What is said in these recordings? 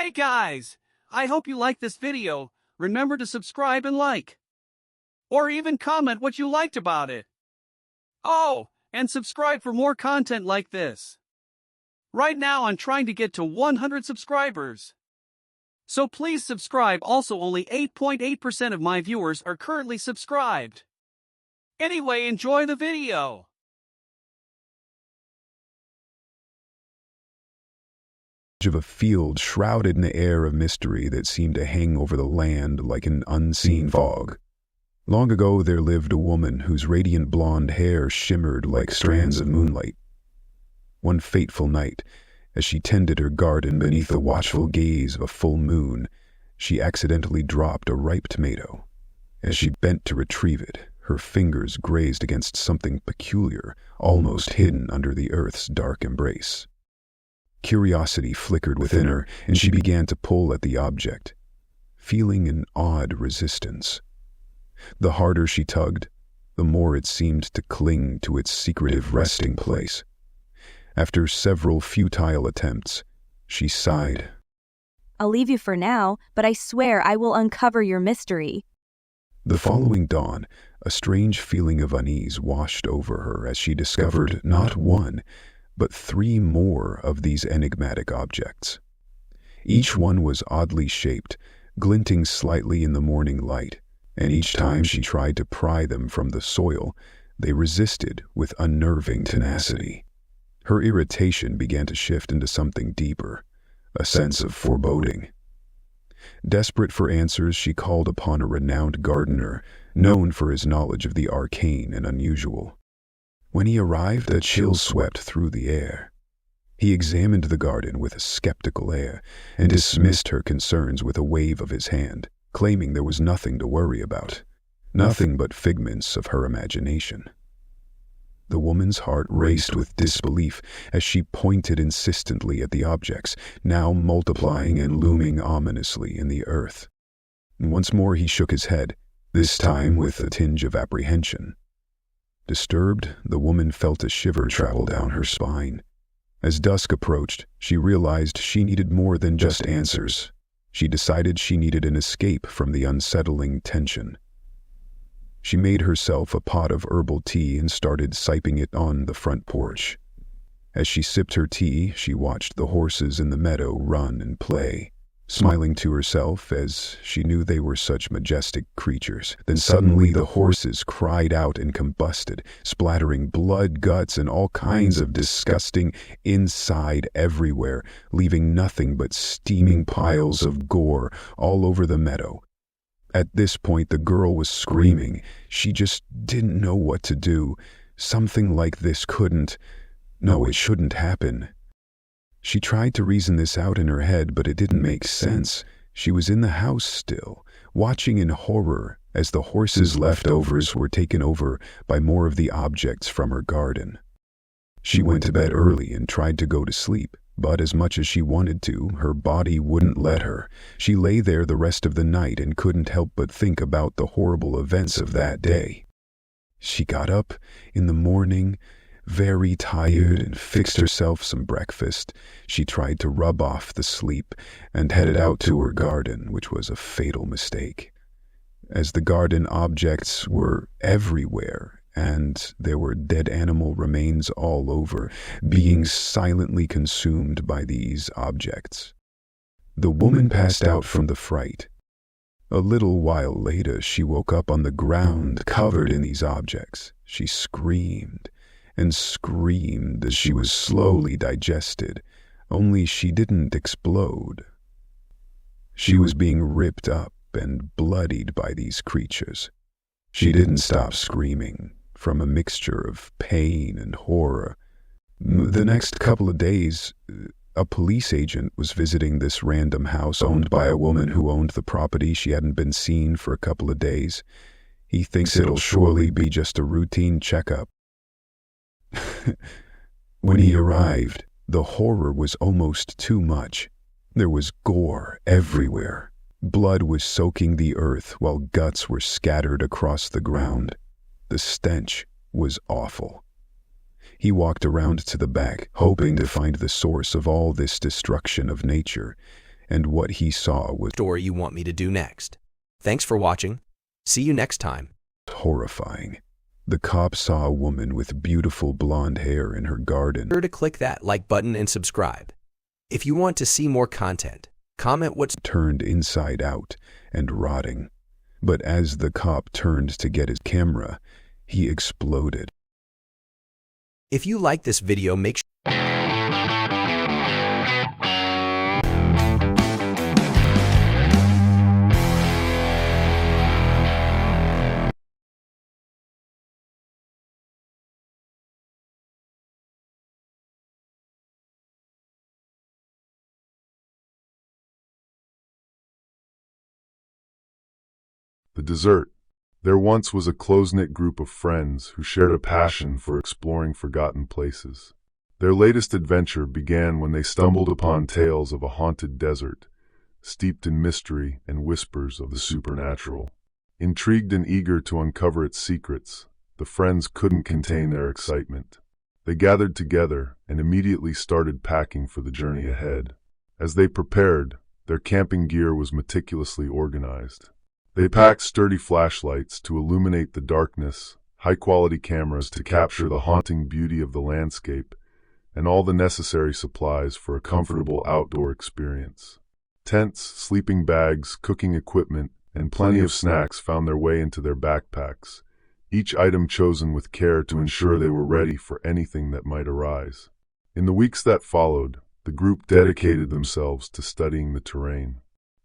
Hey guys! I hope you like this video. Remember to subscribe and like. Or even comment what you liked about it. Oh, and subscribe for more content like this. Right now I'm trying to get to 100 subscribers. So please subscribe. Also, only 8.8% of my viewers are currently subscribed. Anyway, enjoy the video. Of a field shrouded in the air of mystery that seemed to hang over the land like an unseen fog. Long ago there lived a woman whose radiant blonde hair shimmered like strands of moonlight. One fateful night, as she tended her garden beneath the watchful gaze of a full moon, she accidentally dropped a ripe tomato. As she bent to retrieve it, her fingers grazed against something peculiar, almost hidden under the earth's dark embrace. Curiosity flickered within her, and she began to pull at the object, feeling an odd resistance. The harder she tugged, the more it seemed to cling to its secretive resting place. After several futile attempts, she sighed. I'll leave you for now, but I swear I will uncover your mystery. The following dawn, a strange feeling of unease washed over her as she discovered not one, but 3 more of these enigmatic objects. Each one was oddly shaped, glinting slightly in the morning light, and each time she tried to pry them from the soil, they resisted with unnerving tenacity. Her irritation began to shift into something deeper, a sense of foreboding. Desperate for answers, she called upon a renowned gardener, known for his knowledge of the arcane and unusual. When he arrived, a chill swept through the air. He examined the garden with a skeptical air and dismissed her concerns with a wave of his hand, claiming there was nothing to worry about, nothing but figments of her imagination. The woman's heart raced with disbelief as she pointed insistently at the objects, now multiplying and looming ominously in the earth. Once more he shook his head, this time with a tinge of apprehension. Disturbed, the woman felt a shiver travel down her spine. As dusk approached, she realized she needed more than just answers. She decided she needed an escape from the unsettling tension. She made herself a pot of herbal tea and started sipping it on the front porch. As she sipped her tea, she watched the horses in the meadow run and play, smiling to herself as she knew they were such majestic creatures. Then suddenly the horses cried out and combusted, splattering blood, guts, and all kinds of disgusting inside everywhere, leaving nothing but steaming piles of gore all over the meadow. At this point, the girl was screaming. She just didn't know what to do. Something like this it shouldn't happen. She tried to reason this out in her head, but it didn't make sense. She was in the house still, watching in horror as the horses' leftovers were taken over by more of the objects from her garden. She went to bed early and tried to go to sleep, but as much as she wanted to, her body wouldn't let her. She lay there the rest of the night and couldn't help but think about the horrible events of that day. She got up in the morning, very tired, and fixed herself some breakfast. She tried to rub off the sleep and headed out to her garden, which was a fatal mistake, as the garden objects were everywhere and there were dead animal remains all over, being silently consumed by these objects. The woman passed out from the fright. A little while later, she woke up on the ground covered in these objects. She screamed and screamed as she was slowly digested, only she didn't explode. She was being ripped up and bloodied by these creatures. She didn't stop screaming, from a mixture of pain and horror. The next couple of days, a police agent was visiting this random house owned by a woman who owned the property. She hadn't been seen for a couple of days. He thinks it'll surely be just a routine checkup. When he arrived, the horror was almost too much. There was gore everywhere. Blood was soaking the earth while guts were scattered across the ground. The stench was awful. He walked around to the back, hoping to find the source of all this destruction of nature, and what he saw was story you want me to do next. Thanks for watching. See you next time. horrifying. The cop saw a woman with beautiful blonde hair in her garden. Be sure to click that like button and subscribe. If you want to see more content, comment what's Turned inside out and rotting. But as the cop turned to get his camera, he exploded. If you like this video, make sure The desert. There once was a close-knit group of friends who shared a passion for exploring forgotten places. Their latest adventure began when they stumbled upon tales of a haunted desert, steeped in mystery and whispers of the supernatural. Intrigued and eager to uncover its secrets, the friends couldn't contain their excitement. They gathered together and immediately started packing for the journey ahead. As they prepared, their camping gear was meticulously organized. They packed sturdy flashlights to illuminate the darkness, high-quality cameras to capture the haunting beauty of the landscape, and all the necessary supplies for a comfortable outdoor experience. Tents, sleeping bags, cooking equipment, and plenty of snacks found their way into their backpacks, each item chosen with care to ensure they were ready for anything that might arise. In the weeks that followed, the group dedicated themselves to studying the terrain.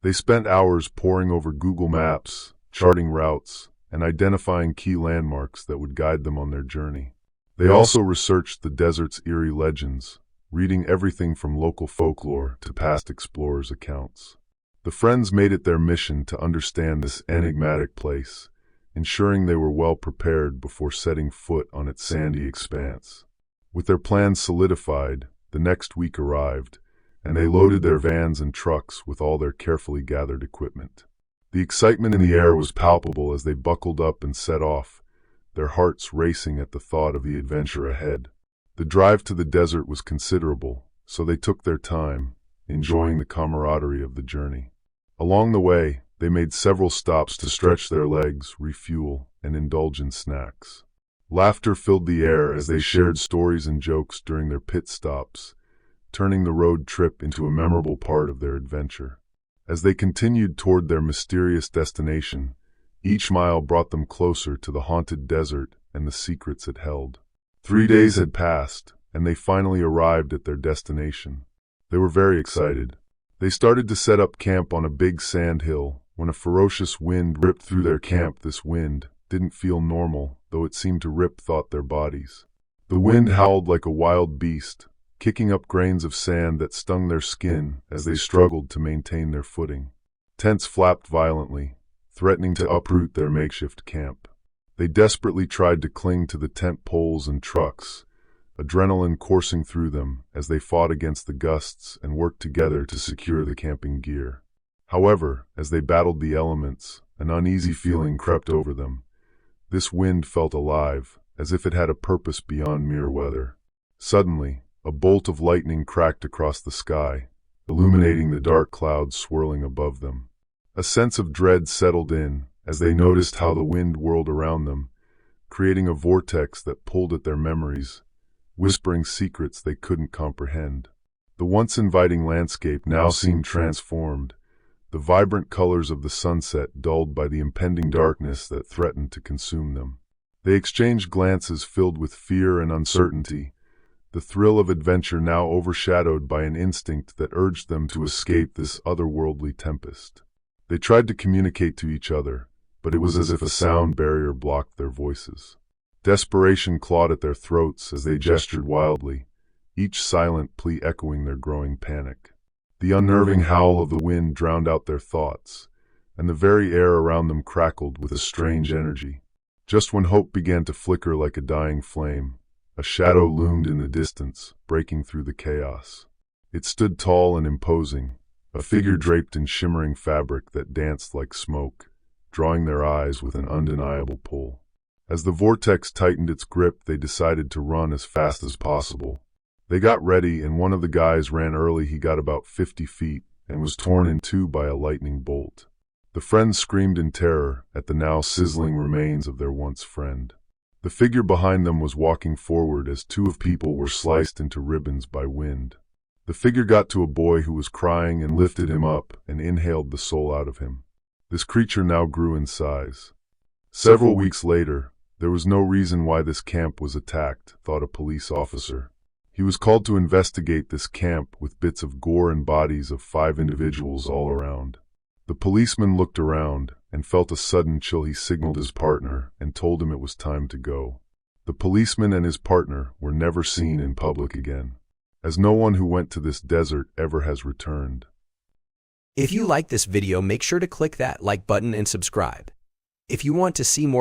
They spent hours poring over Google Maps, charting routes, and identifying key landmarks that would guide them on their journey. They also researched the desert's eerie legends, reading everything from local folklore to past explorers' accounts. The friends made it their mission to understand this enigmatic place, ensuring they were well prepared before setting foot on its sandy expanse. With their plans solidified, the next week arrived, and they loaded their vans and trucks with all their carefully gathered equipment. The excitement in the air was palpable as they buckled up and set off, their hearts racing at the thought of the adventure ahead. The drive to the desert was considerable, so they took their time, enjoying the camaraderie of the journey. Along the way, they made several stops to stretch their legs, refuel, and indulge in snacks. Laughter filled the air as they shared stories and jokes during their pit stops, turning the road trip into a memorable part of their adventure. As they continued toward their mysterious destination, each mile brought them closer to the haunted desert and the secrets it held. 3 days had passed, and they finally arrived at their destination. They were very excited. They started to set up camp on a big sand hill when a ferocious wind ripped through their camp. This wind didn't feel normal, though it seemed to rip through their bodies. The wind howled like a wild beast, kicking up grains of sand that stung their skin as they struggled to maintain their footing. Tents flapped violently, threatening to uproot their makeshift camp. They desperately tried to cling to the tent poles and trucks, adrenaline coursing through them as they fought against the gusts and worked together to secure the camping gear. However, as they battled the elements, an uneasy feeling crept over them. This wind felt alive, as if it had a purpose beyond mere weather. Suddenly, a bolt of lightning cracked across the sky, illuminating the dark clouds swirling above them. A sense of dread settled in as they noticed how the wind whirled around them, creating a vortex that pulled at their memories, whispering secrets they couldn't comprehend. The once inviting landscape now seemed transformed, the vibrant colors of the sunset dulled by the impending darkness that threatened to consume them. They exchanged glances filled with fear and uncertainty, the thrill of adventure now overshadowed by an instinct that urged them to escape this otherworldly tempest. They tried to communicate to each other, but it was as if a sound barrier blocked their voices. Desperation clawed at their throats as they gestured wildly, each silent plea echoing their growing panic. The unnerving howl of the wind drowned out their thoughts, and the very air around them crackled with a strange energy. Just when hope began to flicker like a dying flame, a shadow loomed in the distance, breaking through the chaos. It stood tall and imposing, a figure draped in shimmering fabric that danced like smoke, drawing their eyes with an undeniable pull. As the vortex tightened its grip, they decided to run as fast as possible. They got ready, and one of the guys ran early. He got about 50 feet, and was torn in two by a lightning bolt. The friends screamed in terror at the now sizzling remains of their once friend. The figure behind them was walking forward as two of people were sliced into ribbons by wind. The figure got to a boy who was crying and lifted him up and inhaled the soul out of him. This creature now grew in size. Several weeks later, there was no reason why this camp was attacked, thought a police officer. He was called to investigate this camp with bits of gore and bodies of 5 individuals all around. The policeman looked around and felt a sudden chill. He signaled his partner and told him it was time to go. The policeman and his partner were never seen in public again, as no one who went to this desert ever has returned. If you like this video, make sure to click that like button and subscribe. If you want to see more